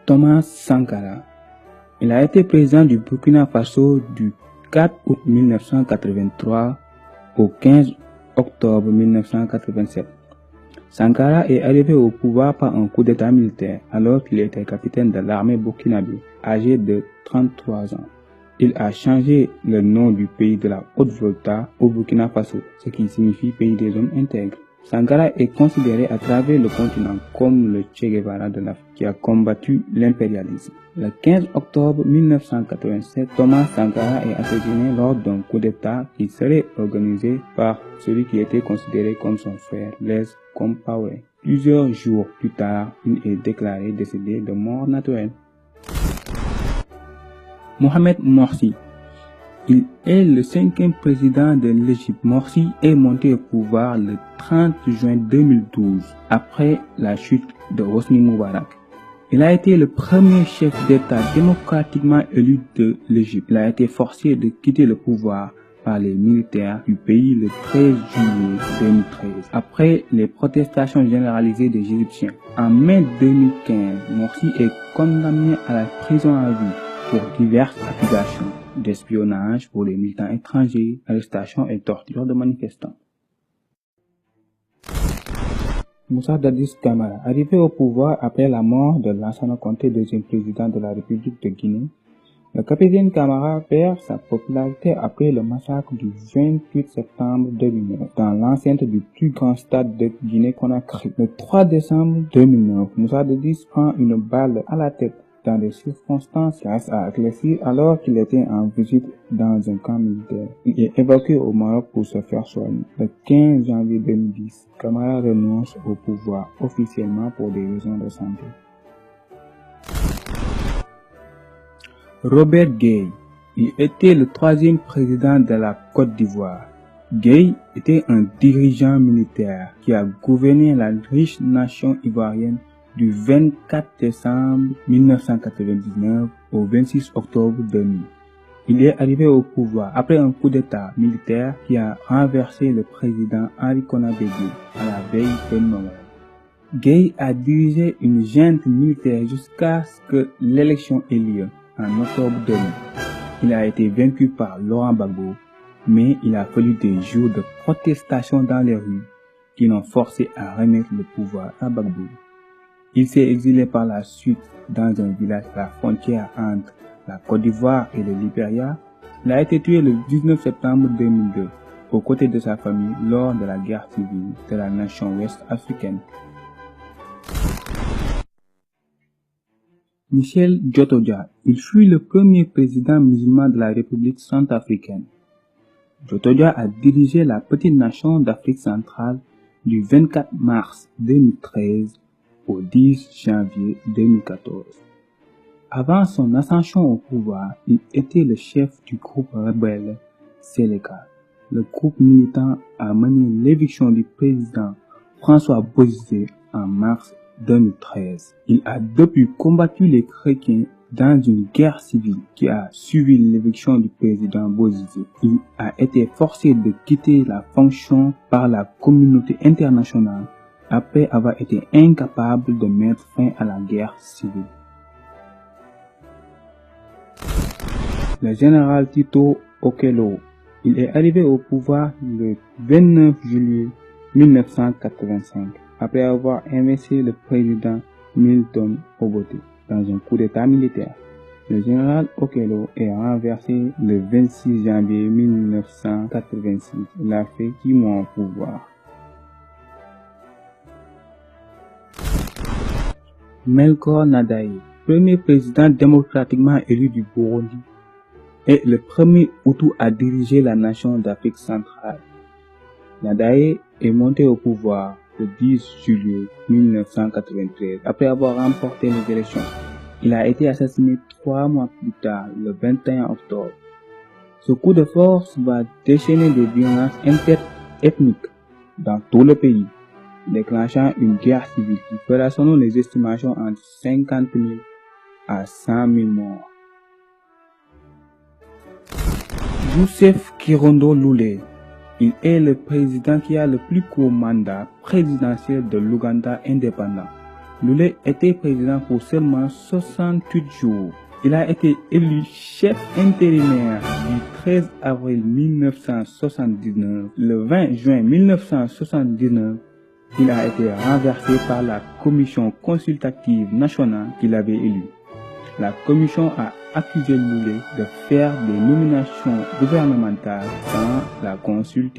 Thomas Sankara. Il a été président du Burkina Faso du 4 août 1983 au 15 octobre 1987. Sankara est arrivé au pouvoir par un coup d'état militaire alors qu'il était capitaine de l'armée burkinabé, âgé de 33 ans. Il a changé le nom du pays de la Haute-Volta au Burkina Faso, ce qui signifie pays des hommes intègres. Sankara est considéré à travers le continent comme le Che Guevara de l'Afrique qui a combattu l'impérialisme. Le 15 octobre 1987, Thomas Sankara est assassiné lors d'un coup d'état qui serait organisé par celui qui était considéré comme son frère, Blaise Compaoré. Plusieurs jours plus tard, il est déclaré décédé de mort naturelle. Mohamed Morsi. Il est le 5e président de l'Égypte. Morsi est monté au pouvoir le 30 juin 2012, après la chute de Hosni Moubarak. Il a été le premier chef d'État démocratiquement élu de l'Égypte. Il a été forcé de quitter le pouvoir par les militaires du pays le 13 juillet 2013, après les protestations généralisées des Égyptiens. En mai 2015, Morsi est condamné à la prison à vie pour diverses accusations d'espionnage pour les militants étrangers, arrestation et torture de manifestants. Moussa Dadis Camara, arrivé au pouvoir après la mort de Lansana Conté, deuxième président de la République de Guinée, le capitaine Camara perd sa popularité après le massacre du 28 septembre 2009 dans l'enceinte du plus grand stade de Guinée-Conakry. Le 3 décembre 2009, Moussa Dadis prend une balle à la tête dans des circonstances à éclaircir alors qu'il était en visite dans un camp militaire. Il est évacué au Maroc pour se faire soigner. Le 15 janvier 2010, Camara renonce au pouvoir officiellement pour des raisons de santé. Robert Gueye. Il était le 3e président de la Côte d'Ivoire. Gueye était un dirigeant militaire qui a gouverné la riche nation ivoirienne du 24 décembre 1999 au 26 octobre 2000. Il est arrivé au pouvoir après un coup d'état militaire qui a renversé le président Henri Konaté Diop à la veille de Noël. Gueye a dirigé une junte militaire jusqu'à ce que l'élection ait lieu en octobre 2000. Il a été vaincu par Laurent Gbagbo, mais il a fallu des jours de protestation dans les rues qui l'ont forcé à remettre le pouvoir à Gbagbo. Il s'est exilé par la suite dans un village à la frontière entre la Côte d'Ivoire et le Libéria. Il a été tué le 19 septembre 2002 aux côtés de sa famille lors de la guerre civile de la nation ouest-africaine. Michel Djotodia, il fut le premier président musulman de la République centrafricaine. Djotodia a dirigé la petite nation d'Afrique centrale du 24 mars 2013 au 10 janvier 2014. Avant son ascension au pouvoir, il était le chef du groupe rebelle Seleka. Le groupe militant a mené l'éviction du président François Bozizé en mars 2013. Il a depuis combattu les chrétiens dans une guerre civile qui a suivi l'éviction du président Bozizé. Il a été forcé de quitter la fonction par la communauté internationale après avoir été incapable de mettre fin à la guerre civile. Le général Tito Okello, il est arrivé au pouvoir le 29 juillet 1985 après avoir investi le président Milton Obote dans un coup d'état militaire. Le général Okello est renversé le 26 janvier 1986. Il a fait 10 mois au pouvoir. Melchior Ndadaye, premier président démocratiquement élu du Burundi, est le premier Hutu à diriger la nation d'Afrique centrale. Ndadaye est monté au pouvoir le 10 juillet 1993 après avoir remporté les élections. Il a été assassiné 3 mois plus tard, le 21 octobre. Ce coup de force va déchaîner des violences interethniques dans tout le pays, déclenchant une guerre civile qui fera selon les estimations entre 50 000 à 100 000 morts. Youssef Kirondo Loulé, il est le président qui a le plus court mandat présidentiel de l'Ouganda indépendant. Loulé était président pour seulement 68 jours. Il a été élu chef intérimaire du 13 avril 1979. Le 20 juin 1979, il a été renversé par la commission consultative nationale qu'il avait élue. La commission a accusé Loulé de faire des nominations gouvernementales sans la consulter.